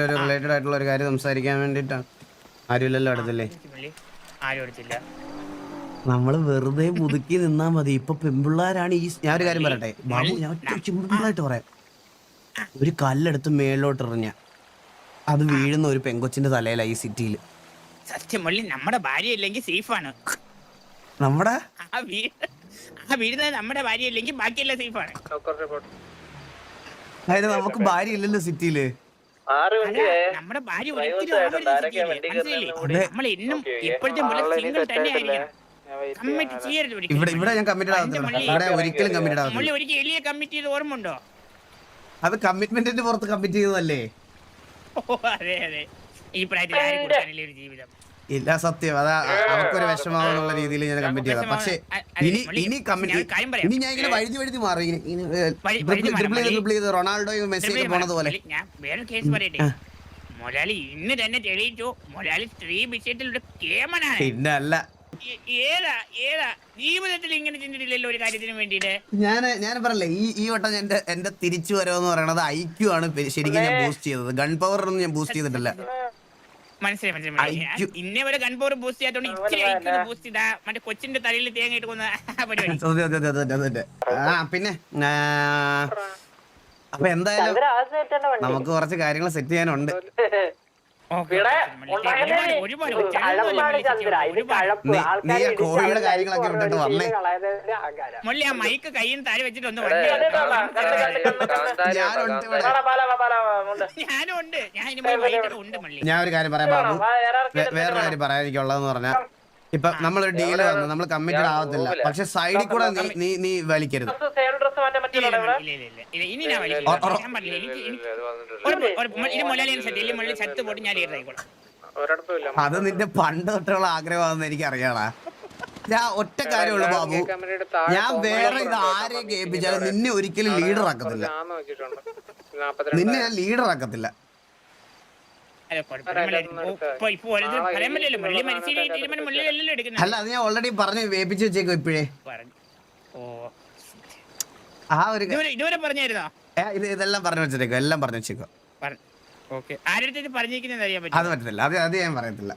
ഒരു റിലേറ്റഡ് ആയിട്ടുള്ള ഒരു കാര്യം സംസാരിക്കാൻ വേണ്ടിട്ടാണ്. ആരുമില്ലല്ലോ അടുത്തല്ലേ? ആരും എടുത്തില്ല. നമ്മള് വെറുതെ പുതുക്കി നിന്നാ മതി. ഇപ്പൊ പെമ്പിള്ളാരാണ് ഈ. ഞാൻ ഒരു കാര്യം പറയട്ടെ ബാബു, ഞാൻ സിമ്പിളായിട്ട് പറയാം. ഒരു കല്ലെടുത്ത് മേളിലോട്ട് എറിഞ്ഞ അത് വീഴുന്ന ഒരു പെങ്കൊച്ചിന്റെ തലയില ഈ സിറ്റിയിൽ. സത്യം മള്ളി, നമ്മുടെ ഭാര്യ ഇല്ലെങ്കിൽ സേഫാണ്. നമ്മുടെ വീഴുന്നത് നമ്മുടെ ഭാര്യ ഇല്ലെങ്കിൽ ബാക്കിയെല്ലാം സേഫാണ്. അതായത് നമുക്ക് ഭാര്യ ഇല്ലല്ലോ സിറ്റിയില്. നമ്മുടെ ഭാര്യ നമ്മൾ എന്നും എപ്പോഴത്തെ സിംഗിൾ തന്നെ ആയിരിക്കണം. കമ്മിറ്റ് ചെയ്യരുത് ഇവിടെ ഞാൻ കമ്മിറ്റഡ് ആവുന്നില്ല. ഒരിക്കലും കമ്മിറ്റഡ് ആവുന്നില്ല. ഒരിക്കൽ എലിയ കമ്മിറ്റ് ചെയ്ത് ഓർമ്മ ഉണ്ടോ? അത് കമ്മിറ്റ്മെന്റിന്റെ പുറത്ത് കമ്മിറ്റ് ചെയ്തതല്ലേ? അതെ അതെ, ഈ പ്രായത്തിൽ ആരും കൊടുക്കാനില്ല ഒരു ജീവിതം. ഇല്ല, സത്യം. അതാ അവർക്കൊരു വിഷമാവുന്നുള്ള രീതിയിൽ ഞാൻ കമ്മിറ്റ് ചെയ്ത. പക്ഷെ ഇനി ഞാൻ ഇങ്ങനെ വഴുതി മാറി റൊണാൾഡോയും മെസ്സിയൊക്കെ പോണത് പോലെ. ഞാൻ വേറെ കേസ് പറയട്ടെ, മൊലാലി ഇന്ന് തന്നെ തെളിയിച്ചു മൊലാലി സ്ത്രീ വിഷയത്തിലൊരു കേമനാണ്. പിന്നെ അല്ല, ഏതാ ജീവിതത്തിൽ ഇങ്ങനെ ചിന്തിട്ടില്ലല്ലോ ഒരു കാര്യത്തിന് വേണ്ടിട്ട്. ഞാൻ പറഞ്ഞല്ലേ, ഈ വട്ടം എന്റെ തിരിച്ചു വരവെന്ന് പറയണത് ഐക്യു ആണ് ശരിക്കും ഞാൻ ബൂസ്റ്റ് ചെയ്തത്. ഗൺ പവർ ഒന്നും ഞാൻ ബൂസ്റ്റ് ചെയ്തിട്ടില്ല. മനസ്സിലായി. ഇന്നേ വരെ ഗൺ പവർ ബൂസ്റ്റ് ചെയ്യാത്തോണ്ട് ഇച്ചിരി ബൂസ്റ്റ് ചെയ്താ മറ്റേ കൊച്ചിന്റെ തലയിൽ തേങ്ങ ഇട്ട് കൊന്ന പരിപാടി. പിന്നെ അപ്പൊ എന്തായാലും നമുക്ക് കുറച്ച് കാര്യങ്ങൾ സെറ്റ് ചെയ്യാനുണ്ട്. നീ കോഴിയുടെ കാര്യങ്ങളൊക്കെ വിട്ടിട്ട് വന്നേ. മൈക്ക് കയ്യിൽ താഴെ വെച്ചിട്ടൊന്ന് ഞാൻ ഒരു കാര്യം പറയാം ബാബു, വേറൊരു കാര്യം പറയാനിരിക്കുള്ളതെന്ന് പറഞ്ഞാൽ, ഇപ്പൊ നമ്മളൊരു ഡീല് വന്നു, നമ്മൾ കമ്മിറ്റഡ് ആവത്തില്ല. പക്ഷെ സൈഡിൽ കൂടെ നീ വലിക്കരുത്. അത് നിന്റെ പണ്ട് തൊട്ടുള്ള ആഗ്രഹമാണെന്ന് എനിക്ക് അറിയാടാ. ഞാൻ ഒറ്റ കാര്യമുള്ളൂ ബാബു, ഞാൻ വേറെ ഇത് ആരെ കേൾപ്പിച്ചാലും നിന്നെ ഒരിക്കലും ലീഡർ ആക്കത്തില്ല. നിന്നെ ഞാൻ ലീഡർ ആക്കത്തില്ല. അല്ല, അത് ഞാൻ ഓൾറെഡി പറഞ്ഞു വേപ്പിച്ചു വെച്ചേക്കോ ഇപ്പോഴേ. ആ ഒരു ഇതുവരെ പറഞ്ഞായിരുന്നോ? ഇതെല്ലാം പറഞ്ഞു വെച്ചേക്കോ, എല്ലാം പറഞ്ഞു വെച്ചേക്കോ. അത് പറ്റത്തില്ല, അത് ഞാൻ പറയത്തില്ല.